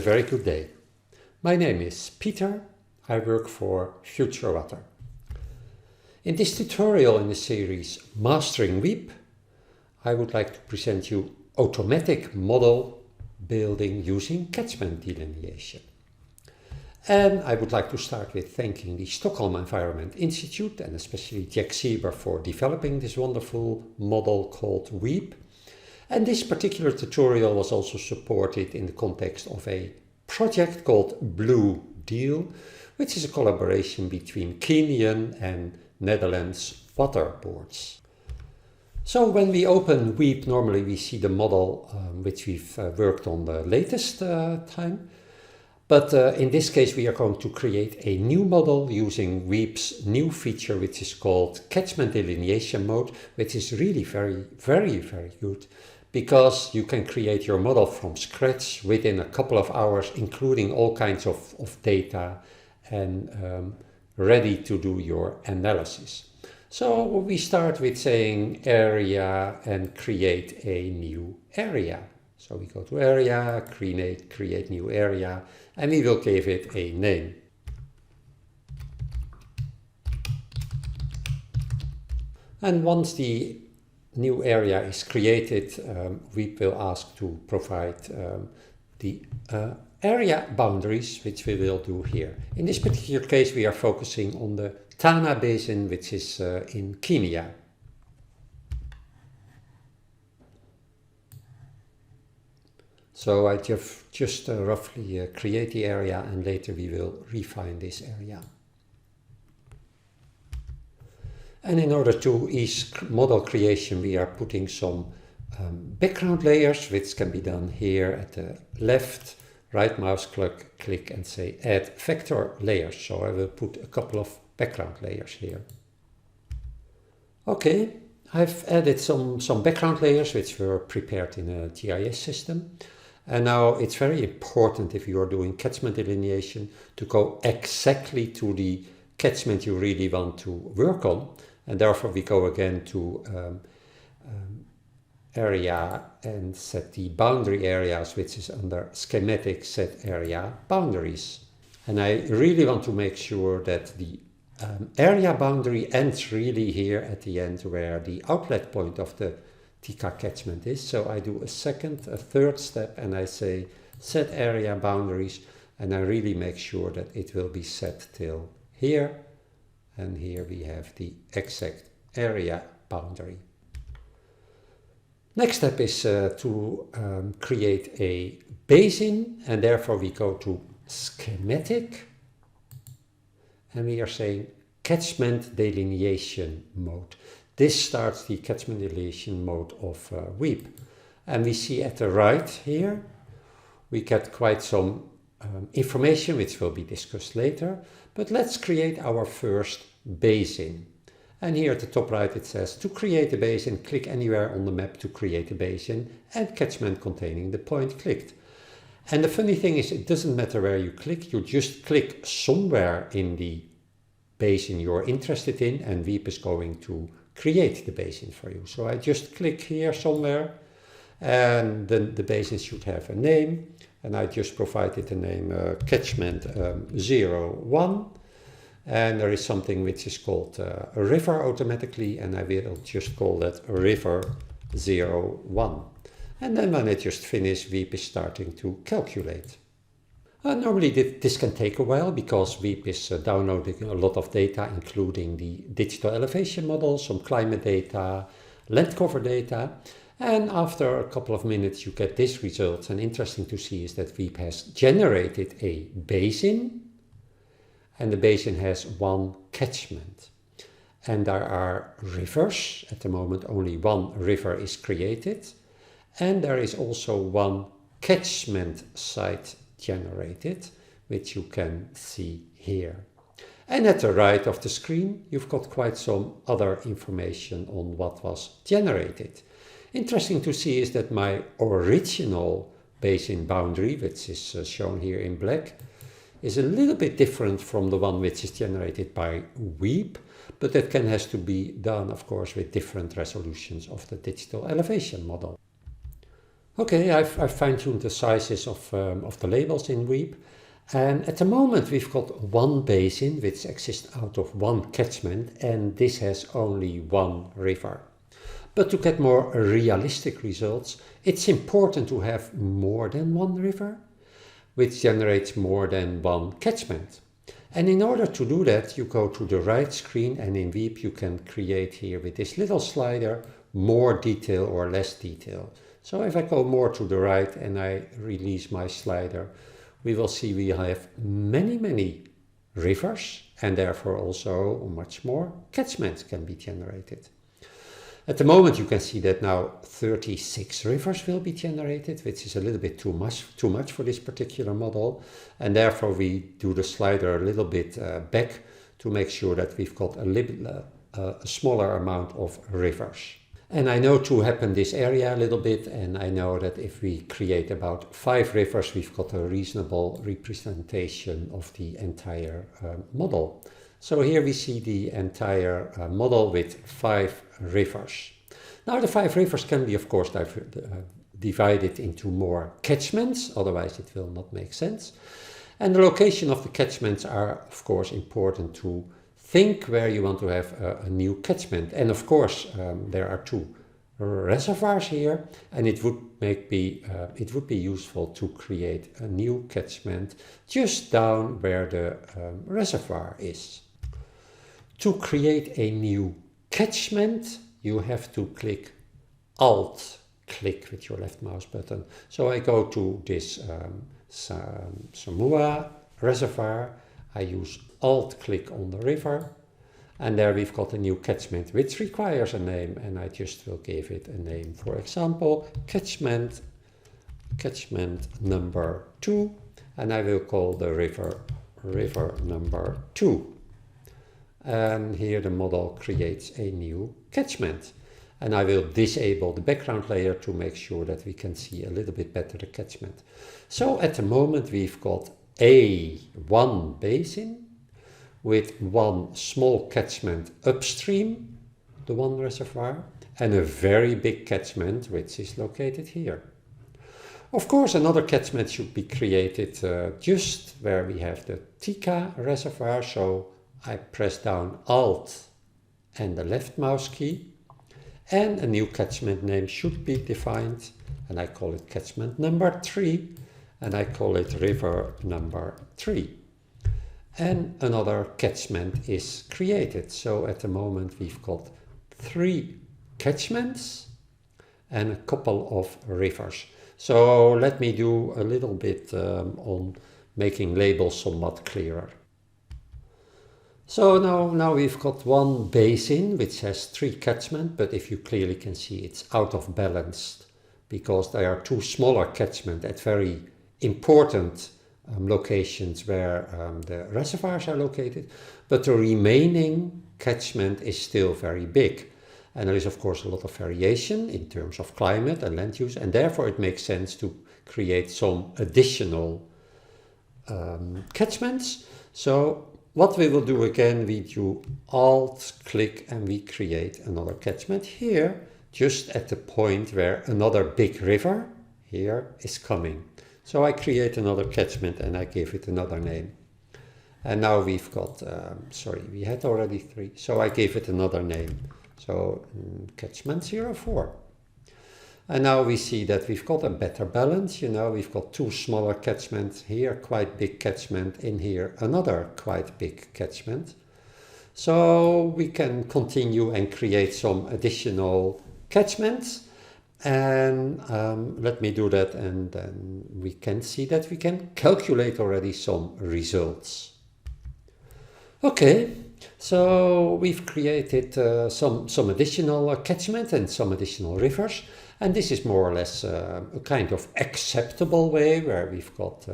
very good day. My name is Peter. I work for FutureWater. In this tutorial in the series Mastering WEAP, I would like to present you automatic model building using catchment delineation. And I would like to start with thanking the Stockholm Environment Institute and especially Jack Sieber for developing this wonderful model called WEAP. And this particular tutorial was also supported in the context of a project called Blue Deal, which is a collaboration between Kenyan and Netherlands water boards. So when we open WEAP, normally we see the model which we've worked on the latest time. But in this case, we are going to create a new model using WEAP's new feature, which is called Catchment Delineation Mode, which is really very good, because you can create your model from scratch within a couple of hours, including all kinds of data and ready to do your analysis. So we start with saying area and create a new area. So we go to area, create new area, and we will give it a name. And once the new area is created, we will ask to provide the area boundaries, which we will do here. In this particular case, we are focusing on the Tana Basin, which is in Kenya. So I just roughly create the area, and later we will refine this area. And in order to ease model creation, we are putting some background layers, which can be done here at the left. Right mouse click and say add vector layers. So I will put a couple of background layers here. Okay, I've added some background layers which were prepared in a GIS system. And now it's very important, if you are doing catchment delineation, to go exactly to the catchment you really want to work on. And therefore we go again to area and set the boundary areas, which is under schematic set area boundaries. And I really want to make sure that the area boundary ends really here at the end where the outlet point of the Tika catchment is. So I do a third step, and I say set area boundaries, and I really make sure that it will be set till here, and here we have the exact area boundary. Next step is to create a basin, and therefore we go to schematic, and we are saying catchment delineation mode. This starts the catchment delineation mode of WEAP. And we see at the right here, we get quite some information which will be discussed later. But let's create our first basin. And here at the top right it says, to create a basin, click anywhere on the map to create a basin and catchment containing the point clicked. And the funny thing is, it doesn't matter where you click, you just click somewhere in the basin you're interested in, and WEAP is going to create the basin for you. So I just click here somewhere, and then the basin should have a name, and I just provided the name Catchment 01, and there is something which is called a river automatically, and I will just call that River 01. And then when I just finish, WEAP is starting to calculate. Normally this can take a while because WEAP is downloading a lot of data, including the digital elevation model, some climate data, land cover data. And after a couple of minutes you get this result. And interesting to see is that WEAP has generated a basin, and the basin has one catchment. And there are rivers. At the moment only one river is created. And there is also one catchment site generated, which you can see here. And at the right of the screen, you've got quite some other information on what was generated. Interesting to see is that my original basin boundary, which is shown here in black, is a little bit different from the one which is generated by WEAP, but that has to be done, of course, with different resolutions of the digital elevation model. Okay, I've fine-tuned the sizes of the labels in WEAP. And at the moment we've got one basin which exists out of one catchment, and this has only one river. But to get more realistic results, it's important to have more than one river, which generates more than one catchment. And in order to do that, you go to the right screen, and in WEAP you can create here with this little slider more detail or less detail. So if I go more to the right and I release my slider, we will see we have many rivers, and therefore also much more catchments can be generated. At the moment you can see that now 36 rivers will be generated, which is a little bit too much for this particular model, and therefore we do the slider a little bit back to make sure that we've got a smaller amount of rivers. And I know to happen this area a little bit, and I know that if we create about 5 rivers, we've got a reasonable representation of the entire model. So here we see the entire model with 5 rivers. Now the 5 rivers can be of course divided into more catchments, otherwise it will not make sense. And the location of the catchments are of course important to think where you want to have a new catchment. And of course there are 2 reservoirs here, and it would be useful to create a new catchment just down where the reservoir is. To create a new catchment, you have to Alt-click with your left mouse button. So I go to this Samua reservoir, I use Alt-click on the river, and there we've got a new catchment which requires a name, and I just will give it a name. For example, catchment number 2, and I will call the river number 2. And here the model creates a new catchment. And I will disable the background layer to make sure that we can see a little bit better the catchment. So at the moment we've got one basin with one small catchment upstream, the one reservoir, and a very big catchment which is located here. Of course, another catchment should be created just where we have the Tika reservoir, so I press down Alt and the left mouse key, and a new catchment name should be defined, and I call it catchment number 3, and I call it river number 3. And another catchment is created. So at the moment we've got 3 catchments and a couple of rivers. So let me do a little bit on making labels somewhat clearer. So now we've got one basin which has 3 catchments, but if you clearly can see it's out of balance because there are 2 smaller catchments at very important locations where the reservoirs are located, but the remaining catchment is still very big. And there is of course a lot of variation in terms of climate and land use, and therefore it makes sense to create some additional catchments. So what we will do again, we do Alt-click and we create another catchment here, just at the point where another big river here is coming. So I create another catchment and I give it another name. And now we've got, we had already 3, so I gave it another name. So catchment 04. And now we see that we've got a better balance, we've got 2 smaller catchments here, quite big catchment, in here another quite big catchment. So we can continue and create some additional catchments. And let me do that, and then we can see that we can calculate already some results. Okay, so we've created some additional catchment and some additional rivers, and this is more or less a kind of acceptable way where we've got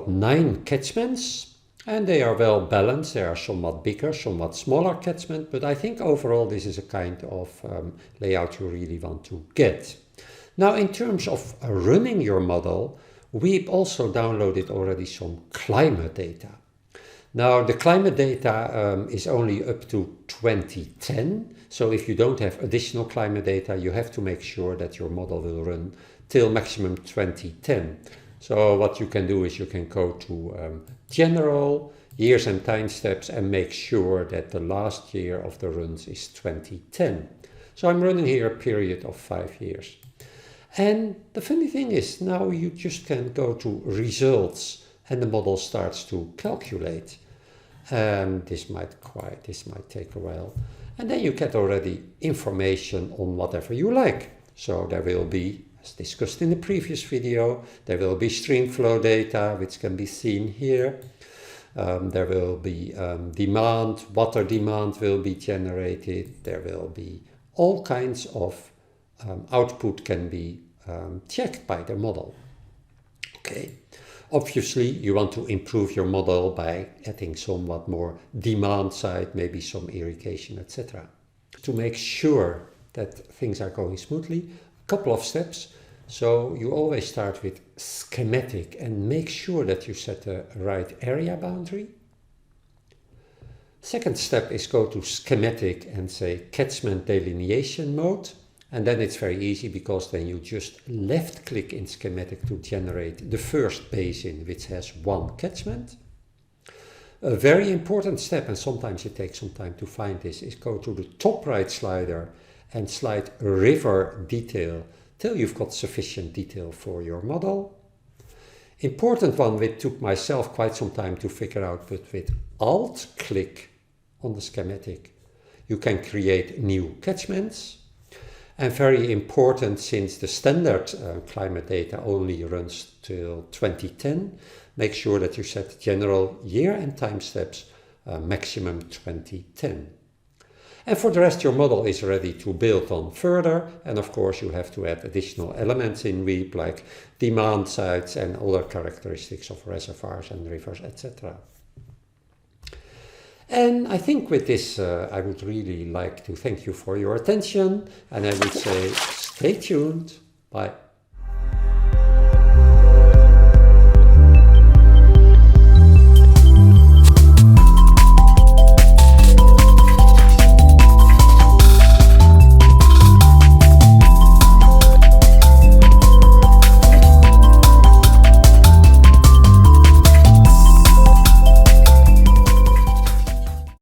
9 catchments. And they are well balanced. They are somewhat bigger, somewhat smaller catchment, but I think overall this is a kind of layout you really want to get. Now in terms of running your model, we've also downloaded already some climate data. Now the climate data is only up to 2010, So if you don't have additional climate data, you have to make sure that your model will run till maximum 2010. So what you can do is you can go to general, years and time steps, and make sure that the last year of the runs is 2010. So I'm running here a period of 5 years. And the funny thing is, now you just can go to results and the model starts to calculate. This might take a while. And then you get already information on whatever you like. So there will be, as discussed in the previous video, there will be stream flow data, which can be seen here. There will be demand, water demand will be generated. There will be all kinds of output can be checked by the model. Okay. Obviously, you want to improve your model by adding somewhat more demand side, maybe some irrigation, etc. To make sure that things are going smoothly, a couple of steps. So you always start with schematic and make sure that you set the right area boundary. Second step is go to schematic and say catchment delineation mode. And then it's very easy because then you just left click in schematic to generate the first basin, which has one catchment. A very important step, and sometimes it takes some time to find this, is go to the top right slider and slide river detail till you've got sufficient detail for your model. Important one which took myself quite some time to figure out, but with Alt click on the schematic, you can create new catchments. And very important, since the standard climate data only runs till 2010, make sure that you set general year and time steps maximum 2010. And for the rest, your model is ready to build on further. And of course, you have to add additional elements in WEAP, like demand sides and other characteristics of reservoirs and rivers, etc. And I think with this, I would really like to thank you for your attention. And I would say, stay tuned. Bye.